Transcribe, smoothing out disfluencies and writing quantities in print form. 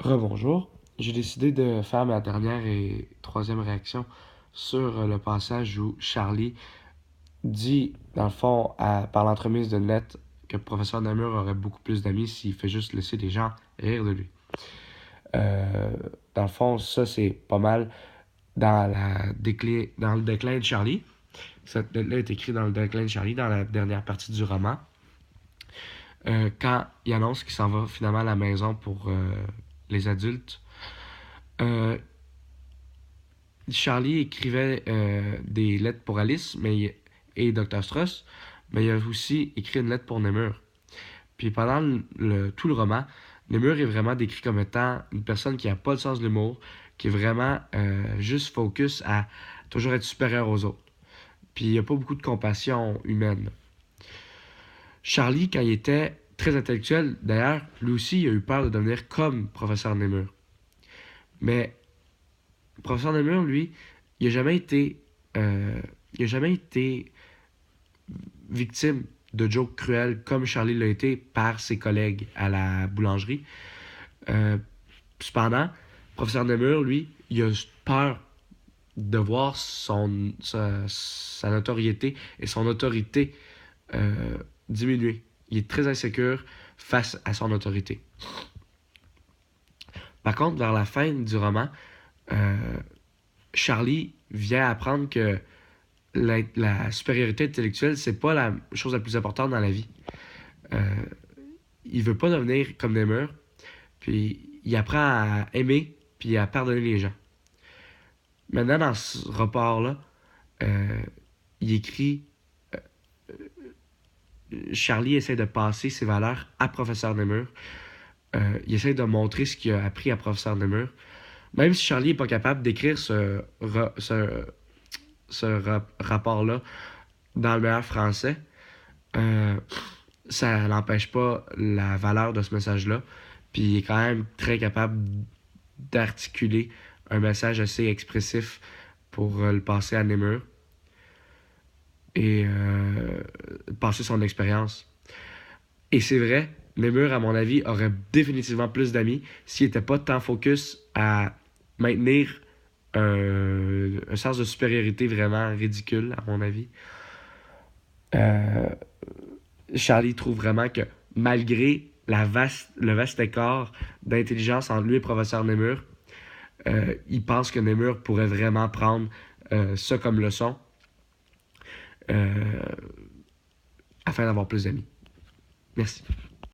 Rebonjour. J'ai décidé de faire ma dernière et troisième réaction sur le passage où Charlie dit, dans le fond, par l'entremise de Ned, que le professeur Namur aurait beaucoup plus d'amis s'il fait juste laisser des gens rire de lui. Euh, Dans le fond, ça, c'est pas mal dans le déclin de Charlie. Cette lettre-là est écrite dans le déclin de Charlie, dans la dernière partie du roman. Quand il annonce qu'il s'en va finalement à la maison pour les adultes, euh, Charlie écrivait des lettres pour Alice et Dr. Strauss, mais il a aussi écrit une lettre pour Nemur. Puis pendant tout le roman, Nemur est vraiment décrit comme étant une personne qui n'a pas le sens de l'humour, qui est vraiment juste focus à toujours être supérieur aux autres. Puis il n'y a pas beaucoup de compassion humaine. Charlie, quand il était très intellectuel, d'ailleurs, lui aussi, il a eu peur de devenir comme professeur Nemur. Mais professeur Nemur, lui, il n'a jamais été il a jamais été victime de jokes cruels comme Charlie l'a été par ses collègues à la boulangerie. Cependant, professeur Nemur, lui, il a peur de voir sa notoriété et son autorité diminuer. Il est très insécure face à son autorité. Par contre, vers la fin du roman, euh, Charlie vient apprendre que la supériorité intellectuelle, c'est pas la chose la plus importante dans la vie. Euh, il veut pas devenir comme des murs, puis il apprend à aimer, puis à pardonner les gens. Maintenant, dans ce report-là, euh, il écrit Charlie essaie de passer ses valeurs à Professeur Nemur. Il essaie de montrer ce qu'il a appris à Professeur Nemur. Même si Charlie n'est pas capable d'écrire ce rapport-là dans le meilleur français, euh, ça n'empêche pas la valeur de ce message-là. Puis il est quand même très capable d'articuler un message assez expressif pour le passer à Nemur et passer son expérience. Et c'est vrai, Nemur, à mon avis, aurait définitivement plus d'amis s'il n'était pas tant focus à maintenir un sens de supériorité vraiment ridicule, à mon avis. Euh, Charlie trouve vraiment que malgré le vaste écart d'intelligence entre lui et professeur Nemur, il pense que Nemur pourrait vraiment prendre ça comme leçon euh, afin d'avoir plus d'amis. Merci.